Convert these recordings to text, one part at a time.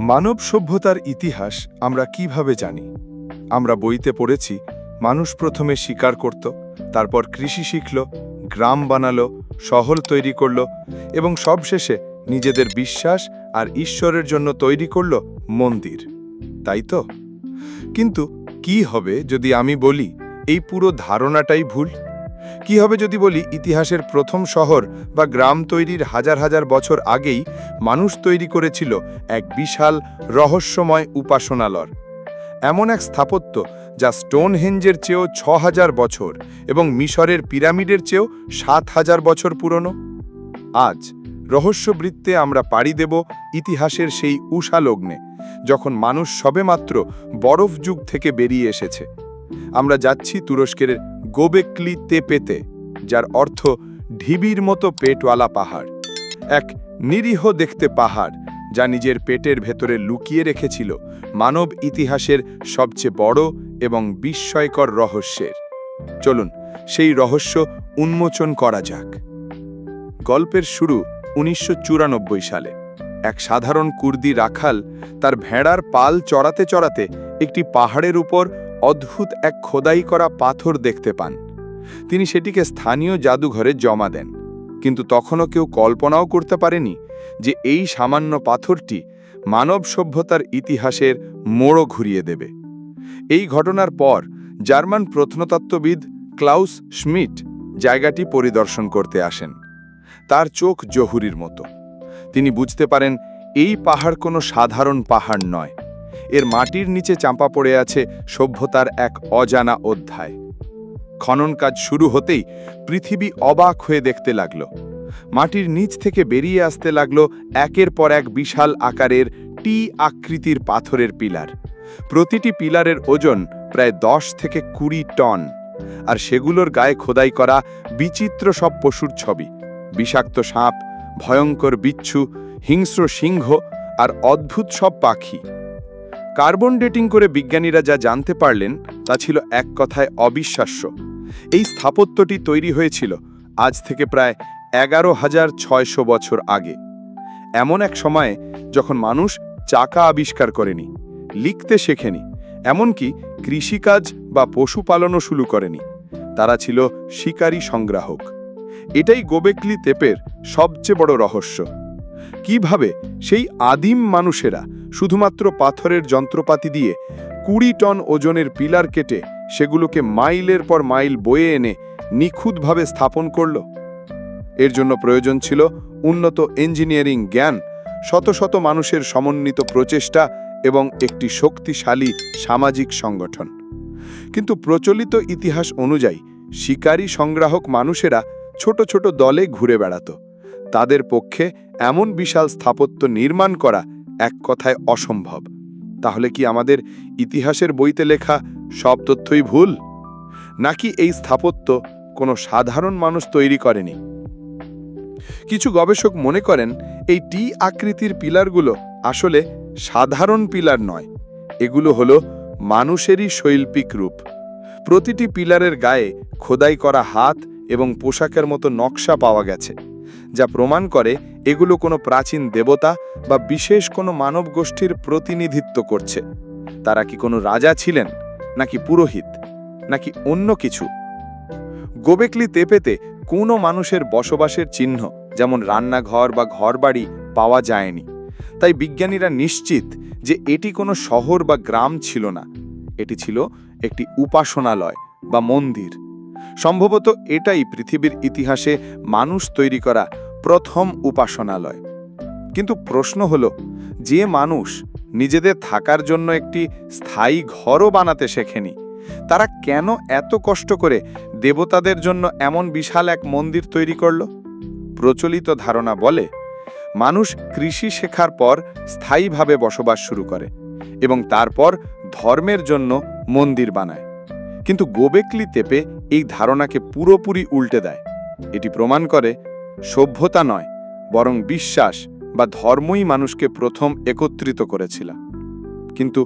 মানব সভ্যতার ইতিহাস আমরা কিভাবে জানি? আমরা বইতে পড়েছি মানুষ প্রথমে শিকার করত, তারপর কৃষি শিখল, গ্রাম বানালো, শহর তৈরি করল এবং সবশেষে নিজেদের বিশ্বাস আর ঈশ্বরের জন্য তৈরি করল মন্দির, তাই তো? কিন্তু কি হবে যদি আমি বলি এই পুরো ধারণাটাই ভুল? কি হবে যদি বলি ইতিহাসের প্রথম শহর বা গ্রাম তৈরির হাজার হাজার বছর আগেই মানুষ তৈরি করেছিল এক বিশাল রহস্যময় উপাসনালয়, এমন এক স্থাপত্য যা স্টোনহেঞ্জের চেয়েও ৬,০০০ বছর এবং মিশরের পিরামিডের চেয়েও ৭,০০০ বছর পুরনো? আজ রহস্যবৃত্তে আমরা পাড়ি দেব ইতিহাসের সেই উষা লগ্নে, যখন মানুষ সবেমাত্র বরফ যুগ থেকে বেরিয়ে এসেছে। আমরা যাচ্ছি তুরস্কের গোবেকলি তেপেতে, যার অর্থ ঢিবির মতো পেটওয়ালা পাহাড়, এক নিরীহ দেখতে পাহাড় যা নিজের পেটের ভেতরে লুকিয়ে রেখেছিল মানব ইতিহাসের সবচেয়ে বড় এবং বিস্ময়কর রহস্যের। চলুন সেই রহস্য উন্মোচন করা যাক। গল্পের শুরু ১৯৯৪ সালে। এক সাধারণ কুর্দি রাখাল তার ভেড়ার পাল চড়াতে চড়াতে একটি পাহাড়ের উপর অদ্ভুত এক খোদাই করা পাথর দেখতে পান। তিনি সেটিকে স্থানীয় জাদুঘরে জমা দেন, কিন্তু তখনও কেউ কল্পনাও করতে পারেনি যে এই সামান্য পাথরটি মানব সভ্যতার ইতিহাসের মোড় ঘুরিয়ে দেবে। এই ঘটনার পর জার্মান প্রত্নতত্ত্ববিদ ক্লাউস স্মিট জায়গাটি পরিদর্শন করতে আসেন। তার চোখ জহুরির মতো। তিনি বুঝতে পারেন এই পাহাড় কোনো সাধারণ পাহাড় নয়, এর মাটির নিচে চাপা পড়ে আছে সভ্যতার এক অজানা অধ্যায়। খনন কাজ শুরু হতেই পৃথিবী অবাক হয়ে দেখতে লাগল। মাটির নিচ থেকে বেরিয়ে আসতে লাগলো একের পর এক বিশাল আকারের টি আকৃতির পাথরের পিলার। প্রতিটি পিলারের ওজন প্রায় ১০ থেকে ২০ টন, আর সেগুলোর গায়ে খোদাই করা বিচিত্র সব পশুর ছবি, বিষাক্ত সাপ, ভয়ঙ্কর বিচ্ছু, হিংস্র সিংহ আর অদ্ভুত সব পাখি। কার্বন ডেটিং করে বিজ্ঞানীরা যা জানতে পারলেন তা ছিল এক কথায় অবিশ্বাস্য। এই স্থাপত্যটি তৈরি হয়েছিল আজ থেকে প্রায় ১১,৬০০ বছর আগে, এমন এক সময়ে যখন মানুষ চাকা আবিষ্কার করেনি, লিখতে শেখেনি, এমনকি কৃষিকাজ বা পশুপালনও শুরু করেনি। তারা ছিল শিকারী সংগ্রাহক। এটাই গোবেকলি তেপের সবচেয়ে বড় রহস্য। কিভাবে সেই আদিম মানুষেরা শুধুমাত্র পাথরের যন্ত্রপাতি দিয়ে ২০ টন ওজনের পিলার কেটে সেগুলোকে মাইলের পর মাইল বয়ে এনে নিখুঁতভাবে স্থাপন করল? এর জন্য প্রয়োজন ছিল উন্নত ইঞ্জিনিয়ারিং জ্ঞান, শত শত মানুষের সমন্বিত প্রচেষ্টা এবং একটি শক্তিশালী সামাজিক সংগঠন। কিন্তু প্রচলিত ইতিহাস অনুযায়ী শিকারী সংগ্রাহক মানুষেরা ছোট ছোট দলে ঘুরে বেড়াত। তাদের পক্ষে এমন বিশাল স্থাপত্য নির্মাণ করা এক কথায় অসম্ভব। তাহলে কি আমাদের ইতিহাসের বইতে লেখা সব তথ্যই ভুল? নাকি এই স্থাপত্য কোনো সাধারণ মানুষ তৈরি করেনি? কিছু গবেষক মনে করেন এই টি আকৃতির পিলারগুলো আসলে সাধারণ পিলার নয়, এগুলো হলো মানুষেরই শৈল্পিক রূপ। প্রতিটি পিলারের গায়ে খোদাই করা হাত এবং পোশাকের মতো নকশা পাওয়া গেছে, যা প্রমাণ করে এগুলো কোনো প্রাচীন দেবতা বা বিশেষ কোনো মানব গোষ্ঠীর প্রতিনিধিত্ব করছে। তারা কি কোনো রাজা ছিলেন, নাকি পুরোহিত, নাকি অন্য কিছু? গোবেকলি তেপেতে কোনো মানুষের বসবাসের চিহ্ন, যেমন রান্নাঘর বা ঘরবাড়ি, পাওয়া যায়নি। তাই বিজ্ঞানীরা নিশ্চিত যে এটি কোনো শহর বা গ্রাম ছিল না, এটি ছিল একটি উপাসনালয় বা মন্দির। সম্ভবত এটাই পৃথিবীর ইতিহাসে মানুষ তৈরি করা প্রথম উপাসনালয়। কিন্তু প্রশ্ন হলো, যে মানুষ নিজেদের থাকার জন্য একটি স্থায়ী ঘরও বানাতে শেখেনি, তারা কেন এত কষ্ট করে দেবতাদের জন্য এমন বিশাল এক মন্দির তৈরি করল? প্রচলিত ধারণা বলে মানুষ কৃষি শেখার পর স্থায়ীভাবে বসবাস শুরু করে এবং তারপর ধর্মের জন্য মন্দির বানায়। কিন্তু গোবেকলি তেপে এই ধারণাকে পুরোপুরি উল্টে দেয়। এটি প্রমাণ করে সভ্যতা নয়, বরং বিশ্বাস বা ধর্মই মানুষকে প্রথম একত্রিত করেছিল। কিন্তু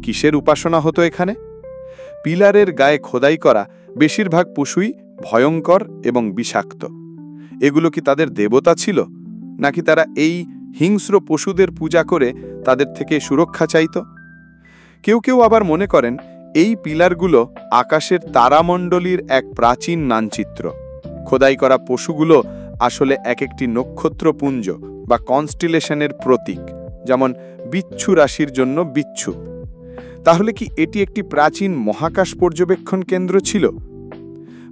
কিসের উপাসনা হতো এখানে? পিলারের গায়ে খোদাই করা বেশিরভাগ পশুই ভয়ঙ্কর এবং বিষাক্ত। এগুলো কি তাদের দেবতা ছিল, নাকি তারা এই হিংস্র পশুদের পূজা করে তাদের থেকে সুরক্ষা চাইত। কেউ কেউ আবার মনে করেন এই পিলারগুলো আকাশের তারামণ্ডলীর এক প্রাচীন মানচিত্র। খোদাই করা পশুগুলো আসলে এক একটি নক্ষত্রপুঞ্জ বা কনস্টিলেশনের প্রতীক, যেমন বিচ্ছু রাশির জন্য বিচ্ছু। তাহলে কি এটি একটি প্রাচীন মহাকাশ পর্যবেক্ষণ কেন্দ্র ছিল?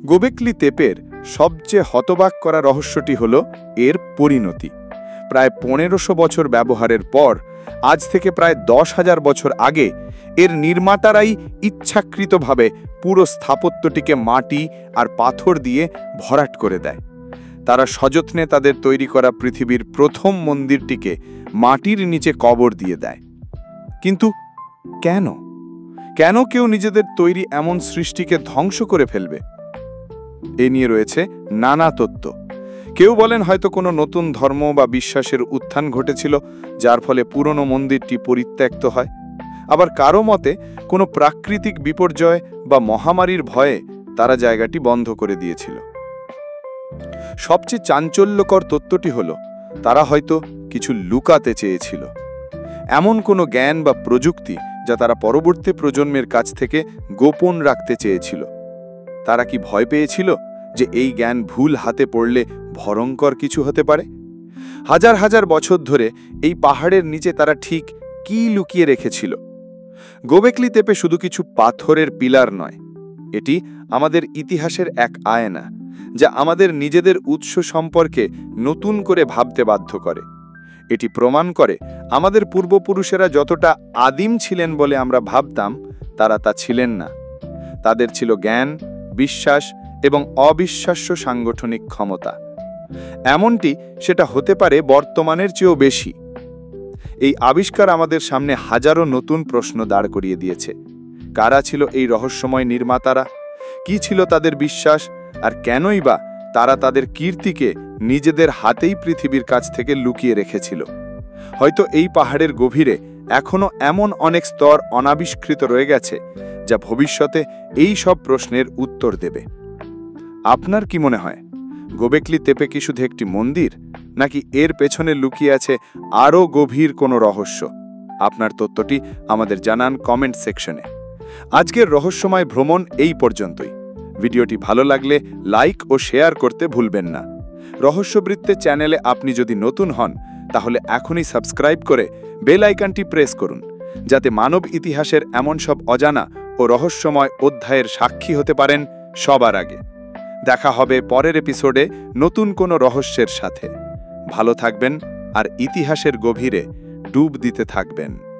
গোবেকলি তেপের সবচেয়ে হতবাক করা রহস্যটি হল এর পরিণতি। প্রায় 1500 বছর ব্যবহারের পর, আজ থেকে প্রায় 10,000 বছর আগে, এর নির্মাতারাই ইচ্ছাকৃতভাবে পুরো স্থাপত্যটিকে মাটি আর পাথর দিয়ে ভরাট করে দেয়। তারা সযত্নে তাদের তৈরি করা পৃথিবীর প্রথম মন্দিরটিকে মাটির নিচে কবর দিয়ে দেয়। কিন্তু কেন কেন কেউ নিজেদের তৈরি এমন সৃষ্টিকে ধ্বংস করে ফেলবে? এ নিয়ে রয়েছে নানা তত্ত্ব। কেউ বলেন হয়তো কোনো নতুন ধর্ম বা বিশ্বাসের উত্থান ঘটেছিল, যার ফলে পুরনো মন্দিরটি পরিত্যক্ত হয়। আবার কারো মতে কোনো প্রাকৃতিক বিপর্যয় বা মহামারীর ভয়ে তারা জায়গাটি বন্ধ করে দিয়েছিল। সবচেয়ে চাঞ্চল্যকর তত্ত্বটি হলো তারা হয়তো কিছু লুকাতে চেয়েছিল, এমন কোনো জ্ঞান বা প্রযুক্তি যা তারা পরবর্তী প্রজন্মের কাছ থেকে গোপন রাখতে চেয়েছিল। তারা কি ভয় পেয়েছিল যে এই জ্ঞান ভুল হাতে পড়লে ভয়ঙ্কর কিছু হতে পারে? হাজার হাজার বছর ধরে এই পাহাড়ের নিচে তারা ঠিক কি লুকিয়ে রেখেছিল? গোবেকলি তেপে শুধু কিছু পাথরের পিলার নয়, এটি আমাদের ইতিহাসের এক আয়না, যা আমাদের নিজেদের উৎস সম্পর্কে নতুন করে ভাবতে বাধ্য করে। এটি প্রমাণ করে আমাদের পূর্বপুরুষেরা যতটা আদিম ছিলেন বলে আমরা ভাবতাম, তারা তা ছিলেন না। তাদের ছিল জ্ঞান, বিশ্বাস এবং অবিশ্বাস্য সাংগঠনিক ক্ষমতা। এমনটি সেটা হতে পারে বর্তমানের চেয়েও বেশি। এই আবিষ্কার আমাদের সামনে হাজারো নতুন প্রশ্ন দাঁড় করিয়ে দিয়েছে। কারা ছিল এই রহস্যময় নির্মাতারা? কি ছিল তাদের বিশ্বাস? আর কেনই বা তারা তাদের কীর্তিকে নিজেদের হাতেই পৃথিবীর কাছ থেকে লুকিয়ে রেখেছিল? হয়তো এই পাহাড়ের গভীরে এখনো এমন অনেক স্তর অনাবিষ্কৃত রয়ে গেছে, যা ভবিষ্যতে এই সব প্রশ্নের উত্তর দেবে। আপনার কি মনে হয়, গোবেকলি তেপে কি শুধু একটি মন্দির, নাকি এর পেছনে লুকিয়ে আছে আরও গভীর কোনো রহস্য? আপনার তথ্যটি আমাদের জানান কমেন্ট সেকশনে। আজকের রহস্যময় ভ্রমণ এই পর্যন্তই। ভিডিওটি ভালো লাগলে লাইক ও শেয়ার করতে ভুলবেন না। রহস্যবৃত্তে চ্যানেলে আপনি যদি নতুন হন, তাহলে এখনই সাবস্ক্রাইব করে বেল আইকনটি প্রেস করুন, যাতে মানব ইতিহাসের এমন সব অজানা ও রহস্যময় অধ্যায়ের সাক্ষী হতে পারেন সবার আগে। দেখা হবে পরের এপিসোডে নতুন কোনো রহস্যের সাথে। ভালো থাকবেন আর ইতিহাসের গভীরে ডুব দিতে থাকবেন।